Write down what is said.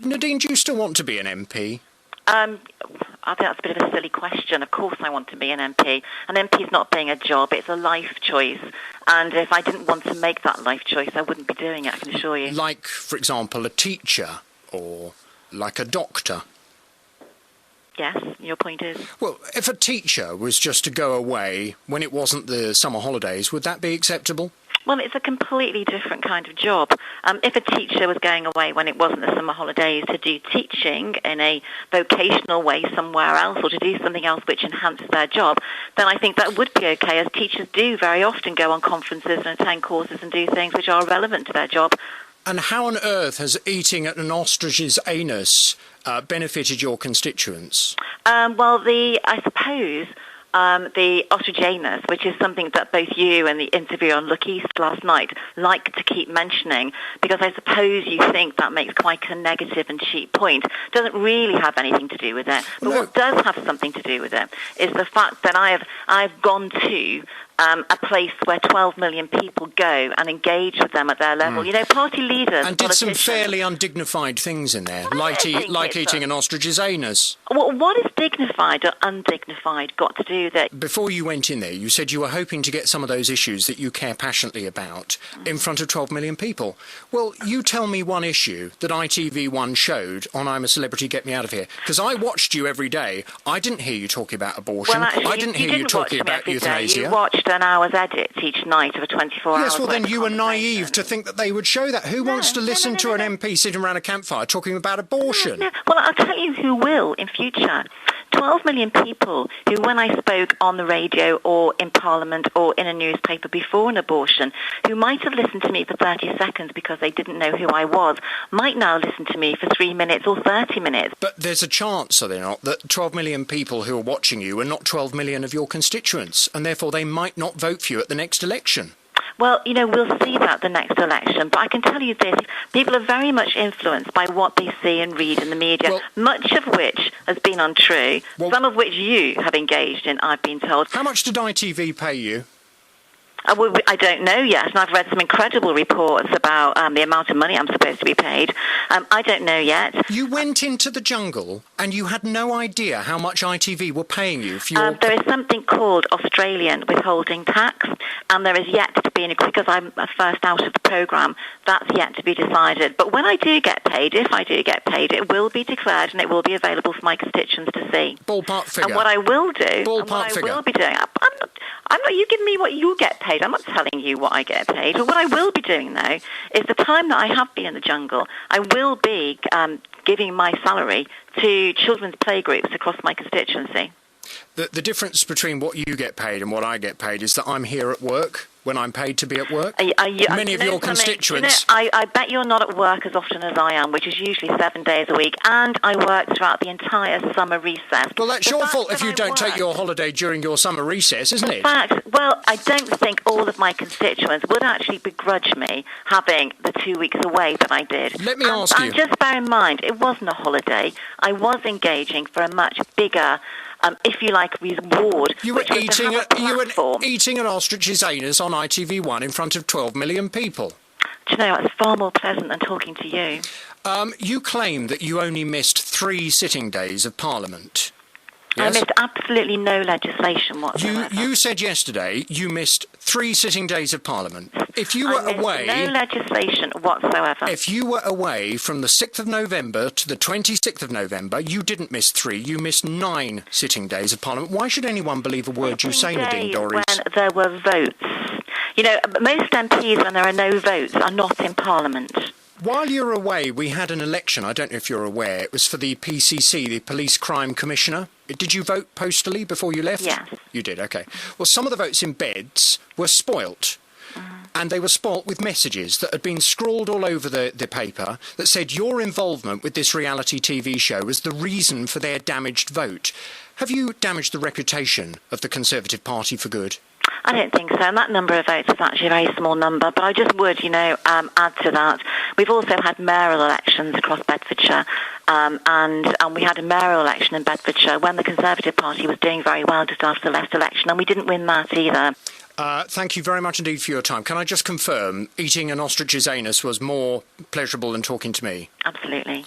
Nadine, do you still want to be an MP? I think that's a bit of a silly question. Of course I want to be an MP. An MP is not being a job, it's a life choice. And if I didn't want to make that life choice, I wouldn't be doing it, I can assure you. Like, for example, a teacher or like a doctor? Yes, your point is? Well, if a teacher was just to go away when it wasn't the summer holidays, would that be acceptable? Well, it's a completely different kind of job. If a teacher was going away when it wasn't the summer holidays to do teaching in a vocational way somewhere else or to do something else which enhances their job, then I think that would be okay, as teachers do very often go on conferences and attend courses and do things which are relevant to their job. And how on earth has eating at an ostrich's anus benefited your constituents? I suppose the ostrich anus, which is something that both you and the interviewer on Look East last night like to keep mentioning, because I suppose you think that makes quite a negative and cheap point, doesn't really have anything to do with it. But what does have something to do with it is the fact that I've gone to a place where 12 million people go and engage with them at their level. You know, party leaders... And did some fairly undignified things in there, like eating an ostrich's anus. Well, what is dignified or undignified got to do with it? Before you went in there, you said you were hoping to get some of those issues that you care passionately about in front of 12 million people. Well, you tell me one issue that ITV1 showed on I'm a Celebrity, Get Me Out of Here. Because I watched you every day. I didn't hear you talking about abortion. Well, actually, I didn't hear you talking about euthanasia. You watched an hour's edit each night of a 24-hour... Yes, well, then you were naive to think that they would show that. Who wants to listen to an MP sitting around a campfire talking about abortion? No. Well, I'll tell you who will in future. 12 million people who, when I spoke on the radio or in Parliament or in a newspaper before an abortion, who might have listened to me for 30 seconds because they didn't know who I was, might now listen to me for 3 minutes or 30 minutes. But there's a chance, are there not, that 12 million people who are watching you are not 12 million of your constituents, and therefore they might not vote for you at the next election. Well, you know, we'll see that the next election, but I can tell you this, people are very much influenced by what they see and read in the media, much of which has been untrue, some of which you have engaged in, I've been told. How much did ITV pay you? I don't know yet, and I've read some incredible reports about the amount of money I'm supposed to be paid. I don't know yet. You went into the jungle and you had no idea how much ITV were paying you for your... There is something called Australian withholding tax, and there is yet to be, because I'm first out of the programme, that's yet to be decided. But when I do get paid, if I do get paid, it will be declared and it will be available for my constituents to see. Ballpark figure. And what I will do, Ballpark figure. I will be doing, I'm not, you give me what you get paid. I'm not telling you what I get paid. But what I will be doing, though, is the time that I have been in the jungle, I will be giving my salary to children's playgroups across my constituency. The difference between what you get paid and what I get paid is that I'm here at work when I'm paid to be at work. Many of your constituents... I bet you're not at work as often as I am, which is usually 7 days a week, and I work throughout the entire summer recess. Well, that's your fault if you don't take your holiday during your summer recess, isn't it? In fact, I don't think all of my constituents would actually begrudge me having the 2 weeks away that I did. Let me ask you... And just bear in mind, it wasn't a holiday. I was engaging for a much bigger... if you like, reward. You were eating an ostrich's anus on ITV1 in front of 12 million people. Do you know, it's far more pleasant than talking to you. You claim that you only missed 3 sitting days of Parliament. Yes? I missed absolutely no legislation whatsoever. You said yesterday you missed 3 sitting days of Parliament. If you were away... no legislation whatsoever. If you were away from the 6th of November to the 26th of November, you didn't miss 3, you missed 9 sitting days of Parliament. Why should anyone believe a word you say, Nadine Dorries? When there were votes. You know, most MPs, when there are no votes, are not in Parliament. While you were away, we had an election. I don't know if you're aware. It was for the PCC, the Police Crime Commissioner. Did you vote postally before you left? Yes. You did, OK. Well, some of the votes in beds were spoilt. And they were spoilt with messages that had been scrawled all over the paper that said your involvement with this reality TV show was the reason for their damaged vote. Have you damaged the reputation of the Conservative Party for good? I don't think so, and that number of votes is actually a very small number, but I just would, add to that. We've also had mayoral elections across Bedfordshire, and we had a mayoral election in Bedfordshire when the Conservative Party was doing very well just after the last election, and we didn't win that either. Thank you very much indeed for your time. Can I just confirm eating an ostrich's anus was more pleasurable than talking to me? Absolutely.